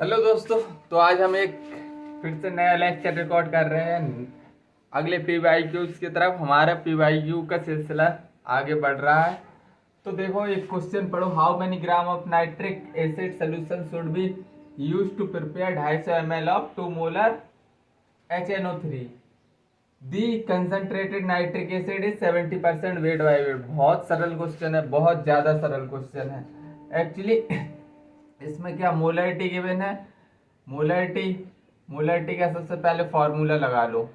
Hello दोस्तों। तो आज हम एक फिर से नया लेक्चर रिकॉर्ड कर रहे हैं अगले पीवाईक्यूज की तरफ। हमारा पीवाईक्यू का सिलसिला आगे बढ़ रहा है। तो देखो एक क्वेश्चन पढ़ो। How many gram of nitric acid solution should be use to prepare 250 ml of 2 molar HNO3। The concentrated nitric acid is 70% weight by weight. बहुत सरल क्वेश्चन है, बहुत ज्यादा सरल क्वेश्चन है एक्चुअली। इसमें क्या मोलरिटी गिवन है। मोलरिटी मोलरिटी का सबसे पहले फॉर्मूला लगा लो।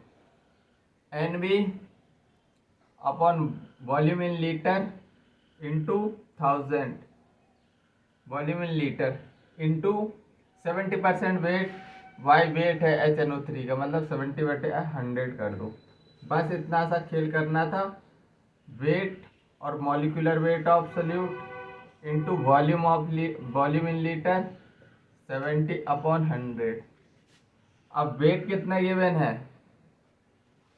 NB upon volume in litre into 1000 volume in litre into 70% weight by weight है HNO3 का, मतलब 70/100 कर दो। बस इतना सा खेल करना था। वेट और molecular weight of solute into volume in litre 70/100। अब वेट कितना गिवन है,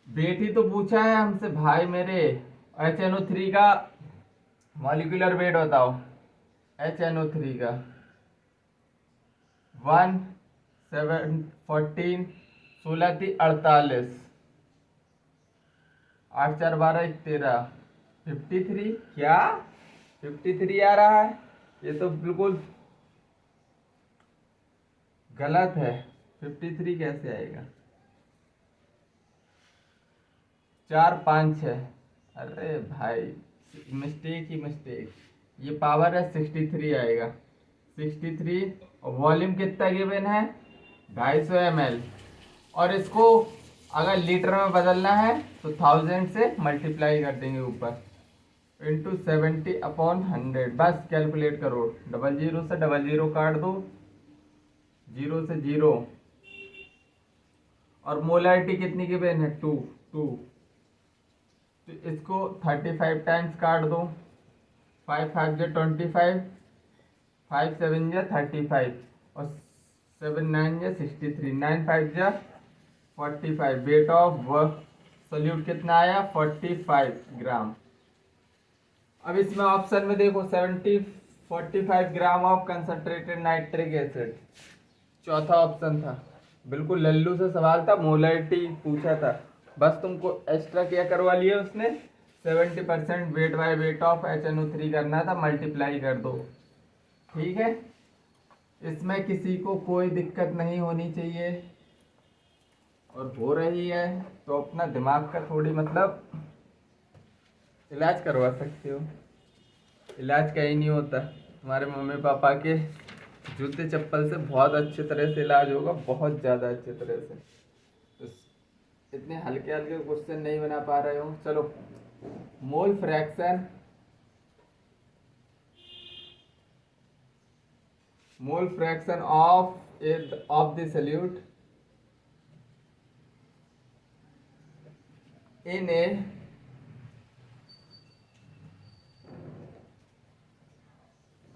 वेट ही तो पूछा है हमसे भाई मेरे। HNO3 का मॉलिक्यूलर वेट बताओ। HNO3 का 1 7 14 16 थी 48 8 4 12 13 53। क्या 53 आ रहा है? ये तो बिल्कुल गलत है। 53 कैसे आएगा? 4 5 6। अरे भाई मिस्टेक ही मिस्टेक। ये पावर है 63 आएगा। 63 और वॉल्यूम कितना गिवन है 250 ml। और इसको अगर लीटर में बदलना है तो 1000 से मल्टीप्लाई कर देंगे ऊपर इंटू 70/100। बस कैलकुलेट करो। 00 से 00 काट दो, 0 से 0। और मोलारिटी कितनी गिवन है 2 2। तो इसको 35 टाइम्स काट दो। 5 5 जा 25, 5 7 जा 35 और 7 9 जा 63, 9 5 जा 45। वेट ऑफ सोल्यूट कितना आया 45 ग्राम। अब इसमें ऑप्शन में देखो 45 gram of concentrated nitric acid चौथा ऑप्शन था। बिल्कुल लल्लू से सवाल था, मोलरिटी पूछा था। बस तुमको एक्स्ट्रा क्या करवा लिया उसने, 70% weight by weight of HNO3 करना था, मल्टीप्लाई कर दो। ठीक है, इसमें किसी को कोई दिक्कत नहीं होनी चाहिए और हो रही है तो अपना दिमाग का थोड़ी मतलब इलाज करवा सकते हो। इलाज कहीं नहीं होता। हमारे मम्मी पापा के जूते चप्पल से बहुत अच्छी तरह से इलाज होगा, बहुत ज़्यादा अच्छी तरह से। तो इतने हल्के हल्के क्वेश्चन नहीं बना पा रहे हो। चलो, mole fraction of the solute in a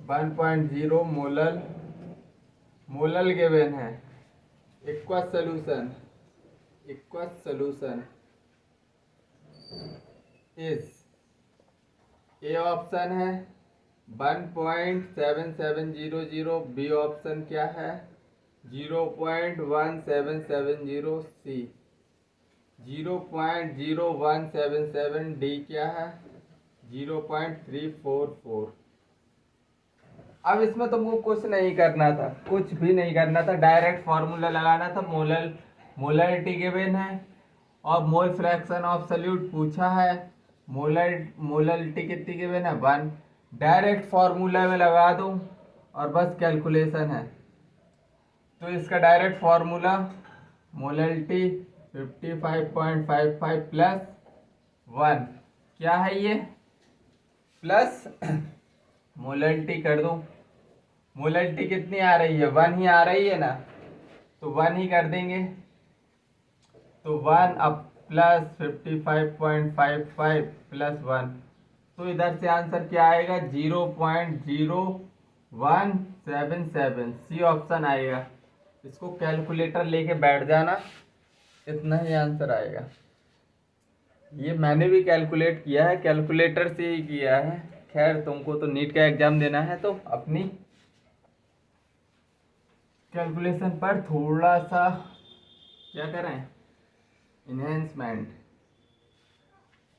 1.0 molal given है। Aqueous solution is A option है 1.7700, बी ऑप्शन क्या है 0.1770, सी 0.0177, डी क्या है 0.344। अब इसमें तुमको कुछ नहीं करना था, कुछ भी नहीं करना था, डायरेक्ट फॉर्मूला लगाना था। मोलरिटी गिवन है और मोल फ्रैक्शन ऑफ सोल्यूट पूछा है। मोलरिटी कितनी गिवन है 1। डायरेक्ट फॉर्मूला में लगा दो और बस कैलकुलेशन है। तो इसका डायरेक्ट फॉर्मूला मोलरिटी 55.55 प्लस 1 क्या है ये प्लस मोलरिटी कर दो। मोलरिटी कितनी आ रही है 1 ही आ रही है ना, तो 1 ही कर देंगे। तो 1 अब प्लस 55.55 प्लस 1, तो इधर से आंसर क्या आएगा 0.0177, सी ऑप्शन आएगा। इसको कैलकुलेटर लेके बैठ जाना, इतना ही आंसर आएगा। ये मैंने भी कैलकुलेट किया है, कैलकुलेटर से ही किया है। खैर तुमको तो नीट का एग्जाम देना है तो अपनी कैलकुलेशन पर थोड़ा सा क्या करें, इन्हेंसमेंट।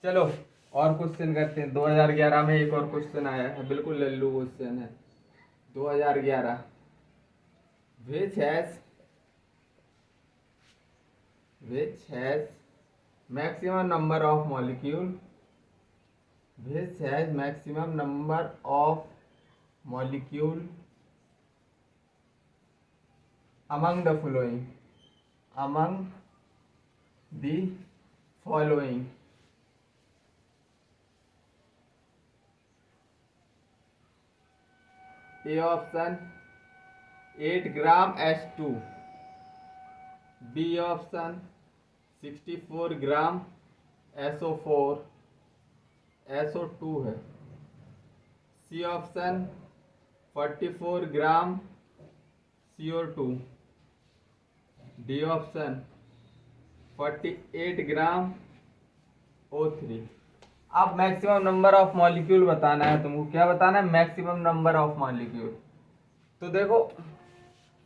चलो और क्वेश्चन करते हैं। 2011 में एक और क्वेश्चन आया है, बिल्कुल लल्लू क्वेश्चन है। 2011 which has maximum number of molecule which has maximum number of molecule among the following A option 8 gram H2, B option 64 gram SO4 SO2 है, सी ऑप्शन 44 ग्राम CO2, डी ऑप्शन 48 ग्राम O3। अब maximum number of molecule बताना है तुमको। क्या बताना है? Maximum number of molecule. तो देखो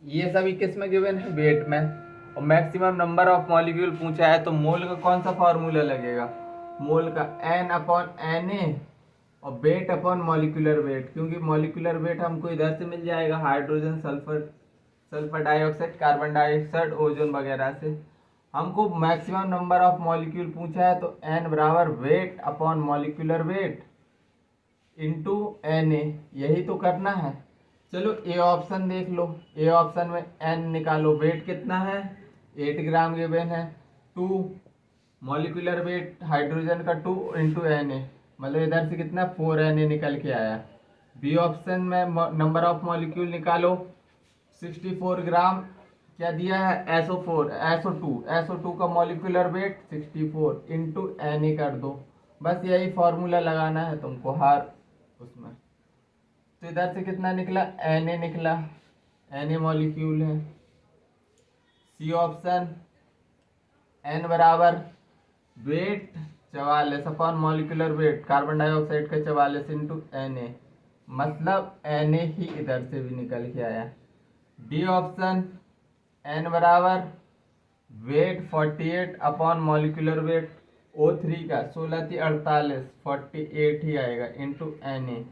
ये सभी किस में गिवन है? वेट में। और मैक्सिमम नंबर ऑफ मॉलिक्यूल पूछा है तो मोल का कौन सा फॉर्मूला लगेगा? मोल का N/Na और वेट अपॉन मॉलिक्यूलर वेट, क्योंकि मॉलिक्यूलर वेट हमको इधर से मिल जाएगा, hydrogen, sulphur dioxide, carbon dioxide, ozone वगैरह से। हमको मैक्सिमम नंबर ऑफ मॉलिक्यूल पूछा है तो N बराबर wait upon molecular weight into Na, यही तो करना है। चलो ए ऑप्शन देख लो। ए ऑप्शन में N निकालो, वेट कितना है? 8 ग्राम गिवन है। 2 मॉलिक्यूलर वेट हाइड्रोजन का 2 इंटू Na, मतलब इधर से कितना 4Na निकल के आया। बी ऑप्शन में नंबर ऑफ मॉलिक्यूल निकालो, 64 ग्राम क्या दिया है? SO2 का मॉलिक्यूलर वेट 64 इंटू Na कर दो। बस यही फॉर्मूला लगाना है तुमको हर उसमें। तो इधर से कितना निकला? Na निकला, Na मॉलिक्यूल है। सी ऑप्शन N बराबर weight 44 upon molecular weight carbon dioxide का 44 इंटू Na, मतलब Na ही इधर से भी निकल के आया। डी ऑप्शन N बराबर weight 48 upon molecular weight O3 का 16 थी 48, 48 ही आएगा इंटू Na,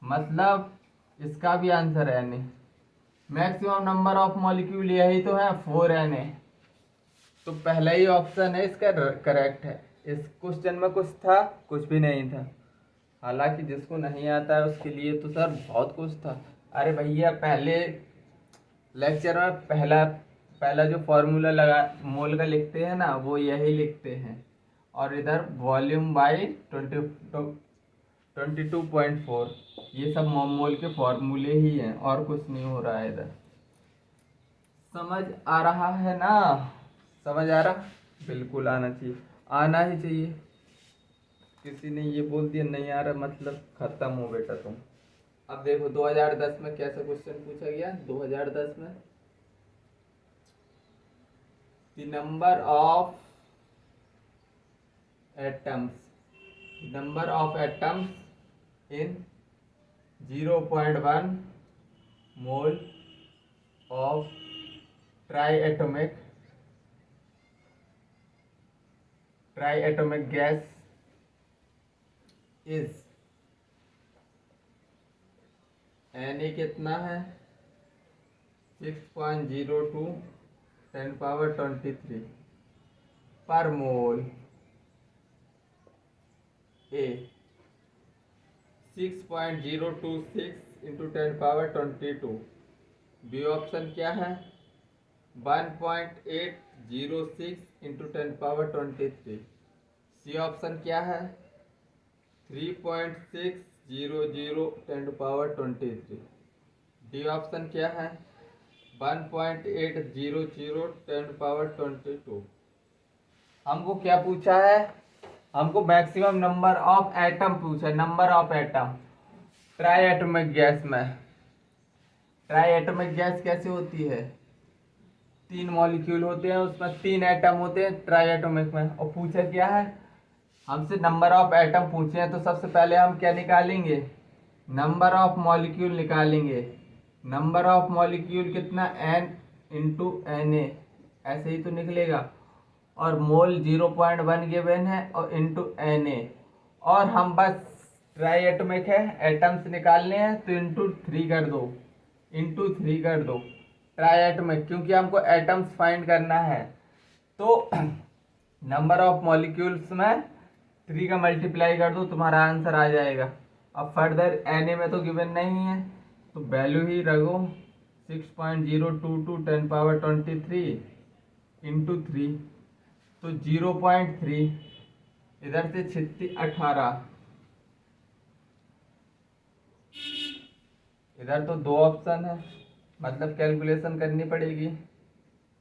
मतलब इसका भी आंसर है Na। Maximum number of molecule यही तो है 4Na, तो पहला ही ऑप्शन है इसका करेक्ट है। इस क्वेश्चन में कुछ था? कुछ भी नहीं था। हालांकि जिसको नहीं आता है उसके लिए तो सर बहुत कुछ था। अरे भैया पहले लेक्चर में पहला जो फॉर्मूला लगा मोल का लिखते हैं ना, वो यही लिखते हैं। और इधर वॉल्यूम बाई 22.4, ये सब मोल के फॉर्मूले ही हैं और कुछ नहीं हो रहा है इधर। समझ आ रहा है ना? समझ आ रहा? बिल्कुल आना चाहिए, आना ही चाहिए। किसी ने ये बोल दिया नहीं आ रहा मतलब खत्म हो बेटा तुम। अब देखो 2010 में कैसा क्वेश्चन पूछा गया। 2010 में the number of atoms in 0.1 mole of ट्राइएटोमिक gas is Na कितना है? 6.02 10⁻23 पर मोल। A 6.026 into 10⁻22। बी ऑप्शन क्या है? 1.806 इंटू 10⁻23। सी ऑप्शन क्या है? 3.600 10⁻23। डी ऑप्शन क्या है? 1.800 10⁻22। हमको क्या पूछा है? हमको मैक्सिमम नंबर ऑफ एटम पूछा है। Number of atom triatomic gas में। ट्राइएटोमिक गैस कैसे होती है? 3 मॉलिक्यूल होते हैं, उसमें 3 एटम होते हैं ट्राइएटोमिक में। और पूछा क्या है? हमसे नंबर ऑफ एटम पूछे हैं तो सबसे पहले हम क्या निकालेंगे? नंबर ऑफ मॉलिक्यूल निकालेंगे। नंबर ऑफ मॉलिक्यूल कितना, n इंटू एन ए, ऐसे ही तो निकलेगा। और मोल 0.1 गिवन है और इंटू एन ए, और हम बस ट्राई एटमिक है, एटम्स निकालने हैं तो इंटू 3 कर दो, इंटू 3 कर दो ट्राई एटमिक, क्योंकि हमको एटम्स फाइंड करना है। तो नंबर ऑफ मॉलिक्यूल्स में 3 का मल्टीप्लाई कर दो, तुम्हारा आंसर आ जाएगा। अब फर्दर एन ए में तो गिवन नहीं है तो वैल्यू ही रखो 6.022 10^23 इंटू 3, तो 0.3, इधर से 36 18, इधर तो 2 ऑप्शन है, मतलब कैलकुलेशन करनी पड़ेगी।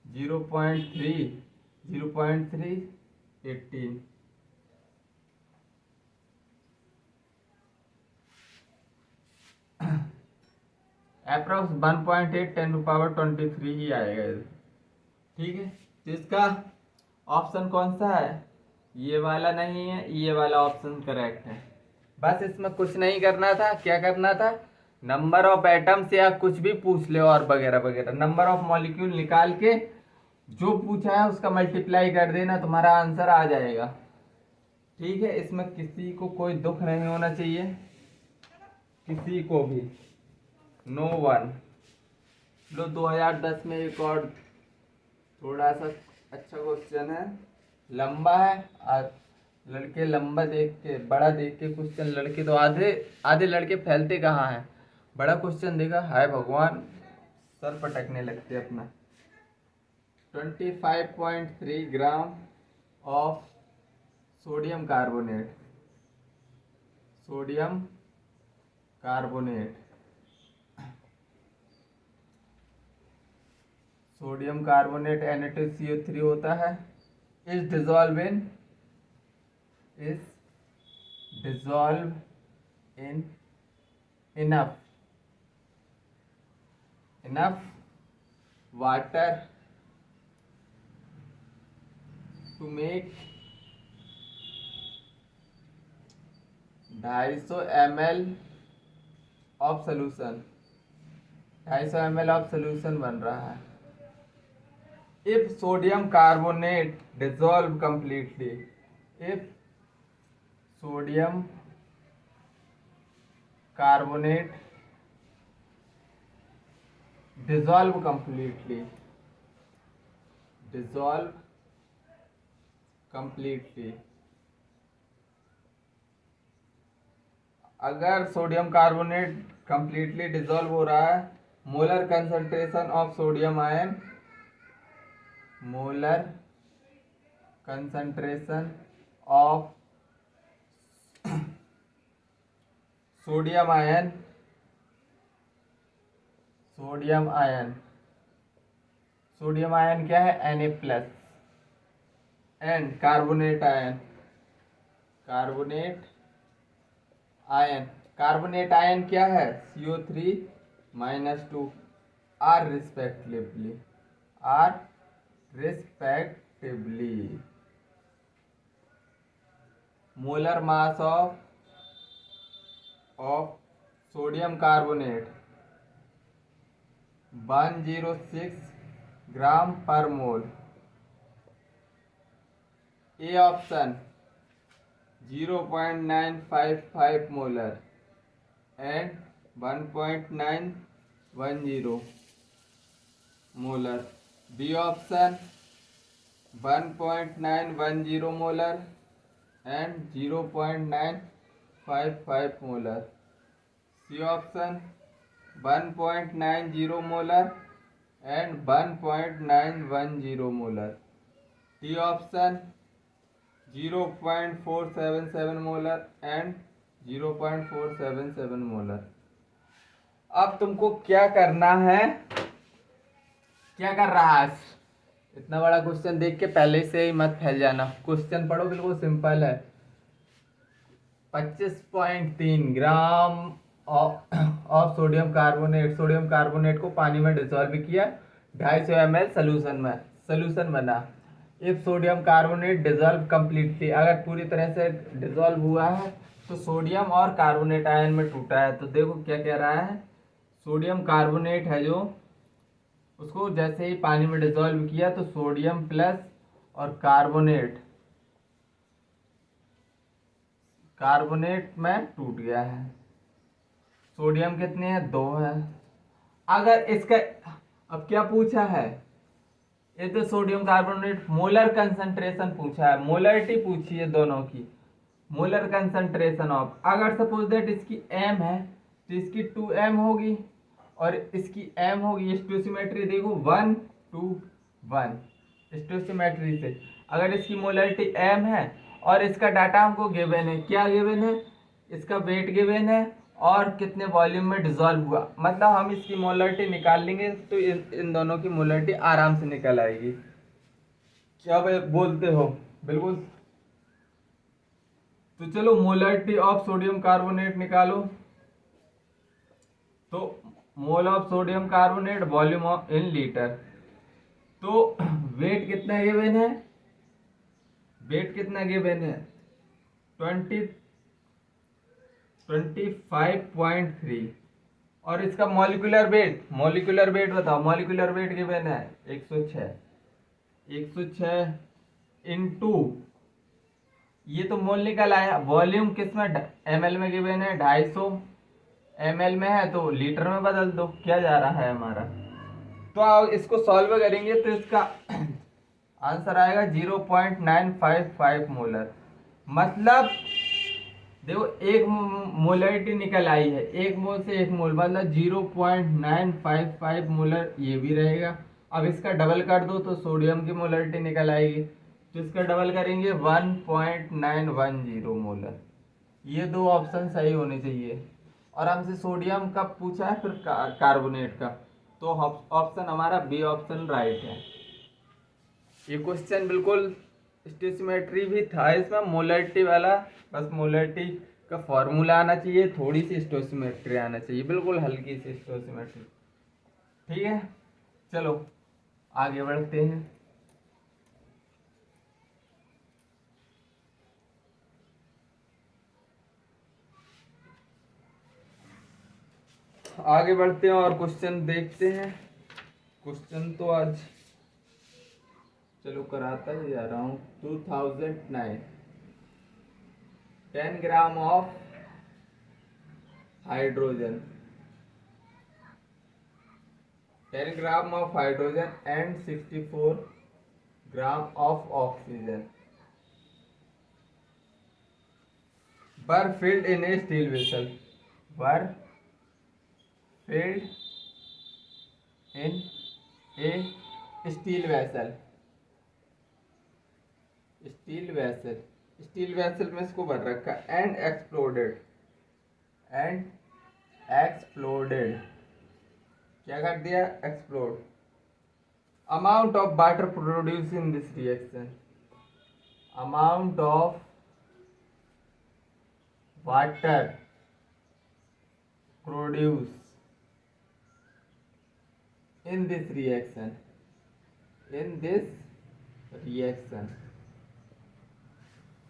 0.3 0.3 18, अप्रोक्स 1.8 10^23 ही आएगा इधर। ठीक है, तो इसका ऑप्शन कौन सा है, ये वाला नहीं है, ये वाला ऑप्शन करेक्ट है। बस इसमें कुछ नहीं करना था, क्या करना था, नंबर ऑफ एटम्स या कुछ भी पूछ ले और वगैरह वगैरह, नंबर ऑफ मॉलिक्यूल निकाल के जो पूछा है उसका मल्टीप्लाई कर देना, तुम्हारा आंसर आ जाएगा। ठीक है, इसमें किसी को कोई दुख नहीं होना चाहिए, किसी को भी, नो वन। लो 2010 में एक और थोड़ा सा अच्छा क्वेश्चन है, लंबा है, लड़के लंबा देख के बड़ा देख के क्वेश्चन, लड़के तो आधे आधे लड़के फैलते कहाँ हैं, बड़ा क्वेश्चन देगा, हाय भगवान सर पटकने लगते अपना। 25.3 gram of sodium carbonate, sodium carbonate, sodium carbonate Na2CO3 होता है, is dissolve in enough water to make 250 ml of solution, 250 ml of solution बन रहा है। If sodium carbonate dissolve completely, if sodium carbonate dissolve completely, dissolve completely, अगर sodium carbonate completely dissolve हो रहा है, molar concentration of sodium ion, molar concentration of sodium ion, sodium ion, sodium ion क्या है, Na+, and carbonate ion, carbonate ion, carbonate ion क्या है, CO3-2, are respectively, are respectively. Molar mass of sodium carbonate 106 gram per mole. A option 0.955 molar and 1.910 molar. B option 1.910 molar and 0.955 molar. C option 1.90 molar and 1.910 molar. D option 0.477 molar and 0.477 molar. अब तुमको क्या करना है, क्या कर रहा है, इतना बड़ा क्वेश्चन देख के पहले से ही मत फैल जाना, क्वेश्चन पढ़ो, बिल्कुल सिंपल है। 25.3 gram of sodium carbonate, sodium carbonate को पानी में डिसॉल्व किया, 250 ml सोल्यूशन बना। If sodium carbonate dissolve completely, अगर पूरी तरह से डिसॉल्व हुआ है तो सोडियम और कार्बोनेट आयन में टूटा है। तो देखो क्या कह रहा है, सोडियम कार्बोनेट है जो, उसको जैसे ही पानी में डिसॉल्व किया तो सोडियम प्लस और कार्बोनेट में टूट गया है। सोडियम कितने हैं, 2 है। अगर इसका अब क्या पूछा है, ये तो सोडियम कार्बोनेट मोलर कंसंट्रेशन पूछा है, मोलरिटी पूछी है दोनों की, मोलर कंसंट्रेशन ऑफ। अगर सपोज दैट इसकी m है तो इसकी 2m होगी और इसकी m होगी। स्टोसिमेट्री देखो 1 2 1 स्टोसिमेट्री से। अगर इसकी मोलरिटी m है और इसका डाटा हमको गिवन है, क्या गिवन है, इसका वेट गिवन है और कितने वॉल्यूम में डिसॉल्व हुआ, मतलब हम इसकी मोलरिटी निकाल लेंगे तो इन दोनों की मोलरिटी आराम से निकल आएगी। क्या बोलते हो, बिल्कुल। तो चलो मोलरिटी ऑफ सोडियम कार्बोनेट निकालो। तो mole of sodium carbonate volume of in litre. तो वेट कितना गिवन है, वेट कितना गिवन है 25.3 और इसका मॉलिक्यूलर वेट बताओ, मॉलिक्यूलर वेट गिवन है 106 इंटू, ये तो मोल निकल आया। वॉल्यूम किस में, ml में गिवन है 250 ml में है तो लीटर में बदल दो, क्या जा रहा है हमारा। तो आओ इसको सॉल्व करेंगे तो इसका आंसर आएगा 0.955 मोलर। मतलब देखो एक मोलरिटी निकल आई है, एक मोल से एक मोल, मतलब 0.955 मोलर ये भी रहेगा। अब इसका डबल कर दो तो सोडियम की मोलरिटी निकल आएगी, तो इसका डबल करेंगे 1.910 मोलर। ये दो ऑप्शन सही होने चाहिए। और हमसे सोडियम का पूछा है, फिर कार्बोनेट का, तो ऑप्शन हमारा बी ऑप्शन राइट है। ये क्वेश्चन बिल्कुल स्टोसिमेट्री भी था इसमें, मोलरिटी वाला, बस मोलरिटी का फॉर्मूला आना चाहिए, थोड़ी सी स्टोसिमेट्री आना चाहिए, बिल्कुल हल्की सी स्टोसिमेट्री। ठीक है, चलो आगे बढ़ते हैं। आगे बढ़ते हैं और क्वेश्चन देखते हैं। क्वेश्चन तो आज चलो कराता ही जा रहा हूँ। 2009 10 gram of hydrogen, 10 gram of hydrogen and 64 gram of oxygen were filled in a steel vessel, were filled in a steel vessel, steel vessel में इसको भर रखा एंड एक्सप्लोडेड, क्या कर दिया, explode. Amount of water produce in this reaction, amount of water produce in this reaction,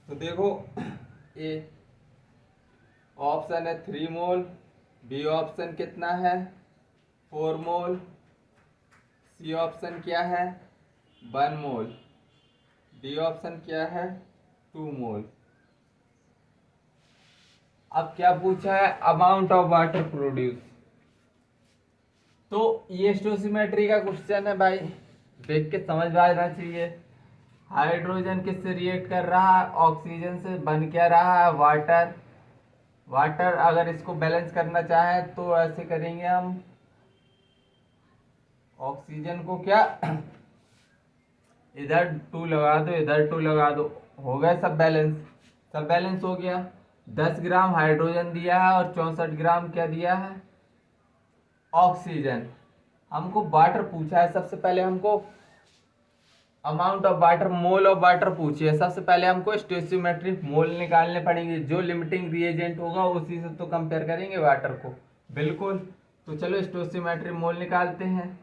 तो देखो ए option है 3 मोल, बी ऑप्शन कितना है 4 मोल, सी ऑप्शन क्या है 1 मोल, डी ऑप्शन क्या है 2 मोल। अब क्या पूछा है, अमाउंट ऑफ वाटर प्रोड्यूस। तो ये स्टोसिमेट्री का क्वेश्चन है भाई, देख के समझ में आना चाहिए। हाइड्रोजन किससे रिएक्ट कर रहा है, ऑक्सीजन से, बन क्या रहा है, वाटर। अगर इसको बैलेंस करना चाहें तो ऐसे करेंगे हम, ऑक्सीजन को क्या इधर 2 लगा दो, इधर 2 लगा दो, हो गया सब बैलेंस हो गया। 10 ग्राम हाइड्रोजन दिया है और 64 ग्राम क्या दिया है, ऑक्सीजन। हमको वाटर पूछा है, सबसे पहले हमको amount of water, mole of water पूछी है। सबसे पहले हमको स्टोइचियोमेट्रिक मोल निकालने पड़ेंगे, जो लिमिटिंग रिएजेंट होगा उसी से तो कंपेयर करेंगे वाटर को, बिल्कुल। तो चलो स्टोइचियोमेट्रिक मोल निकालते हैं।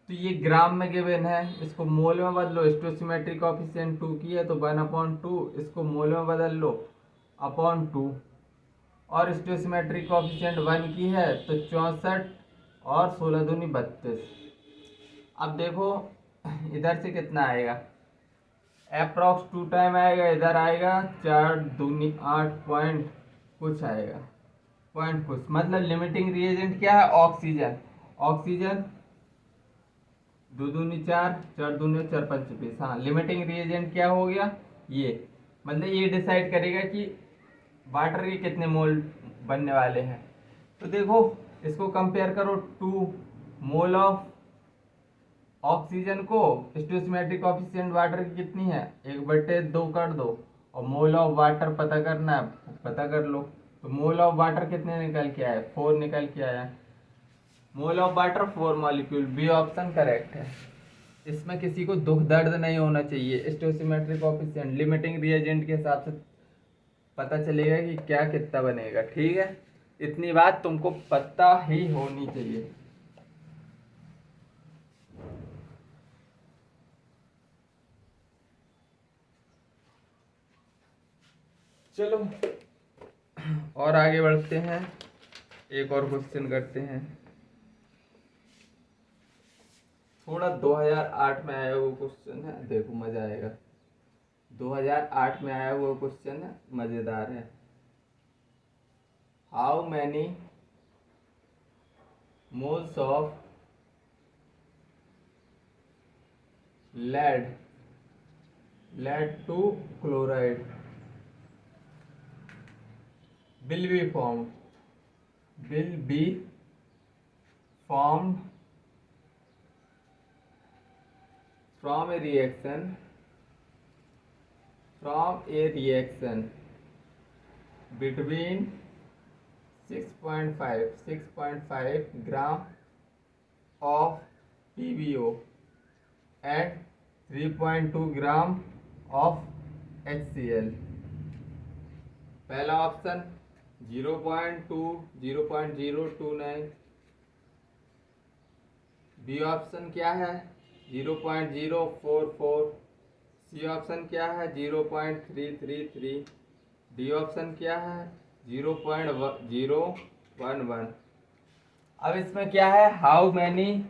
तो ये ग्राम में गिवन है, इसको मोल में बदलो, स्टोइचियोमेट्रिक कोएफिशिएंट 2 की है तो 1/2, इसको मोल में बदल लो अपॉन 2, और स्टोइचियोमेट्रिक कोएफिशिएंट 1 की है तो 64 और 16 दूनी 32। अब देखो इधर से कितना आएगा, अप्रॉक्स 2 टाइम आएगा, इधर आएगा 4 दूनी 8 पॉइंट कुछ आएगा, पॉइंट कुछ, मतलब लिमिटिंग रिएजेंट क्या है, ऑक्सीजन। ऑक्सीजन 2 दूनी 4, 4 दूनी 4 पंच 20। हाँ, लिमिटिंग रिएजेंट क्या हो गया ये, मतलब ये डिसाइड करेगा कि वाटर के कितने मोल बनने वाले हैं। तो देखो इसको कंपेयर करो, 2 मोल ऑफ ऑक्सीजन को स्टोइचियोमेट्रिक कोएफिशिएंट वाटर की कितनी है, 1/2 कर दो, और मोल ऑफ वाटर पता करना है, पता कर लो। तो मोल ऑफ वाटर कितने निकल के आए, 4 निकल के आया। Mole of water 4 molecule, B option correct है। इसमें किसी को दुख दर्द नहीं होना चाहिए, स्टोइचियोमेट्रिक कोएफिशिएंट लिमिटिंग रिएजेंट के हिसाब से पता चलेगा कि क्या कितना बनेगा। ठीक है, इतनी बात तुमको पता ही होनी चाहिए। चलो और आगे बढ़ते हैं, एक और क्वेश्चन करते हैं। थोड़ा 2008 में आया हुआ क्वेश्चन है, देखो मजा आएगा। 2008 में आया हुआ क्वेश्चन है, मजेदार है। How many moles of lead to chloride will be formed from a reaction between 6.5 gram of PbO and 3.2 gram of HCl। पहला ऑप्शन 0.2 0.029, बी ऑप्शन क्या है 0.044, सी ऑप्शन क्या है 0.333, डी ऑप्शन क्या है 0.011। अब इसमें क्या है, how many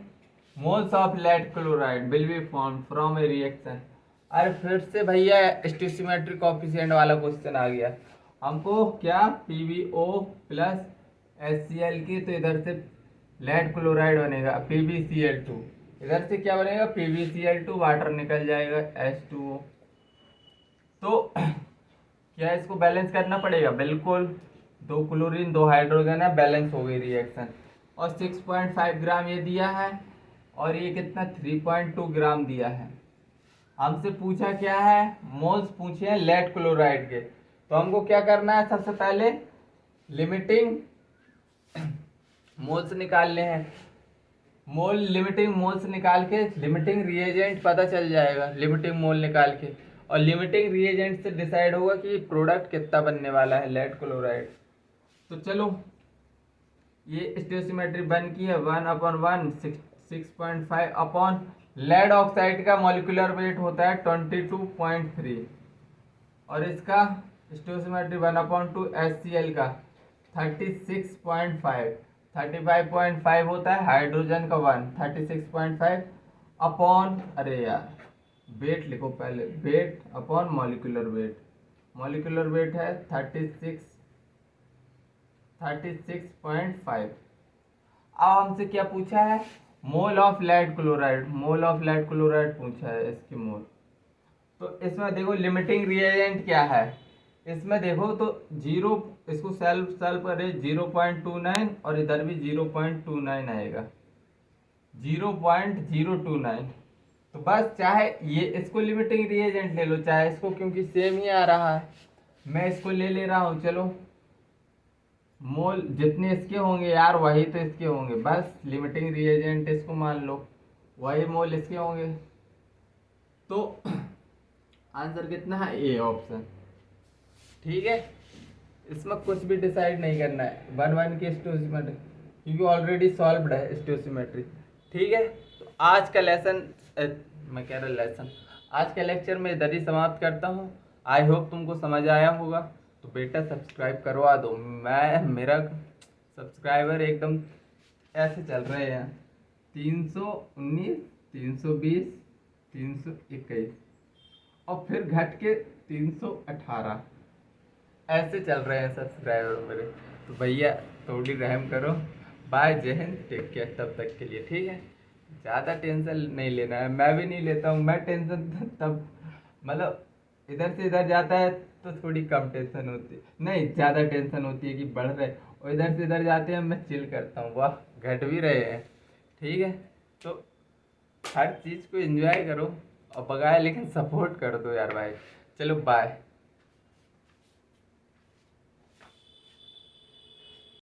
moles of lead chloride will be form from a reaction. अरे फिर से भैया स्टोइचियोमेट्रिक कोएफिशिएंट वाला क्वेश्चन आ गया। हमको क्या PbO प्लस HCl की, तो इधर से लेड क्लोराइड बनेगा PbCl2, इधर से क्या बनेगा PbCl2, वाटर निकल जाएगा H2O। तो क्या इसको बैलेंस करना पड़ेगा, बिल्कुल, 2 क्लोरीन 2 हाइड्रोजन है, बैलेंस हो गई रिएक्शन। और 6.5 ग्राम ये दिया है, और ये कितना 3.2 ग्राम दिया है। हमसे पूछा क्या है, मोल्स पूछे हैं लेड क्लोराइड के। तो हमको क्या करना है, सबसे पहले लिमिटिंग मोल्स निकालने हैं। लिमिटिंग मोल्स निकाल के लिमिटिंग रिएजेंट पता चल जाएगा, लिमिटिंग मोल निकाल के, और लिमिटिंग रिएजेंट से डिसाइड होगा कि प्रोडक्ट कितना बनने वाला है लेड क्लोराइड। तो चलो ये स्टोइचियोमेट्री बन की है, 1/1 6.5 अपॉन लेड ऑक्साइड का मॉलिक्यूलर वेट होता है 22.3, और इसका स्टोइचियोमेट्री 1/2 HCl का 36.5, 35.5 होता है, हाइड्रोजन का 1 36.5 अपॉन, अरे यार वेट लिखो पहले, weight upon molecular weight, molecular weight है 36.5। अब हमसे क्या पूछा है, mole of lead chloride, mole of lead chloride पूछा है, इसकी मोल। तो इसमें देखो लिमिटिंग रिएजेंट क्या है, इसमें देखो तो 0, इसको सेल्फ करे 0.29, और इधर भी 0.29 आएगा, 0.029। तो बस चाहे ये इसको लिमिटिंग रिएजेंट ले लो, चाहे इसको, क्योंकि सेम ही आ रहा है, मैं इसको ले रहा हूँ। चलो मोल जितने इसके होंगे यार वही तो इसके होंगे, बस लिमिटिंग रिएजेंट इसको मान लो, वही मोल इसके होंगे। तो आंसर कितना है, ए ऑप्शन। ठीक है, इसमें कुछ भी डिसाइड नहीं करना है, 1/1 की स्टोइचियोमेट्री, क्योंकि ऑलरेडी सॉल्व्ड है स्टोइचियोमेट्री। ठीक है, तो आज का लेसन, मैं कह रहा लेसन, आज का लेक्चर मैं इधर ही समाप्त करता हूँ। आई होप तुमको समझ आया होगा। तो बेटा सब्सक्राइब करवा दो, मैं मेरा सब्सक्राइबर एकदम ऐसे चल रहे हैं 319, 320, 321 और फिर घट के 318 ऐसे चल रहे हैं सब्सक्राइबर मेरे। तो भैया थोड़ी रहम करो। बाय, जय हिंद, टेक केयर तब तक के लिए, ठीक है। ज़्यादा टेंशन नहीं लेना है, मैं भी नहीं लेता हूँ। मैं टेंशन तब मतलब इधर से इधर जाता है तो थोड़ी कम टेंशन होती है, नहीं ज़्यादा टेंशन होती है कि बढ़ रहे, और इधर से इधर जाते हैं मैं चिल करता हूँ, वाह घट भी रहे हैं, ठीक है। तो हर चीज़ को एंजॉय करो और बगाए लेकिन सपोर्ट कर दो यार भाई। चलो बाय।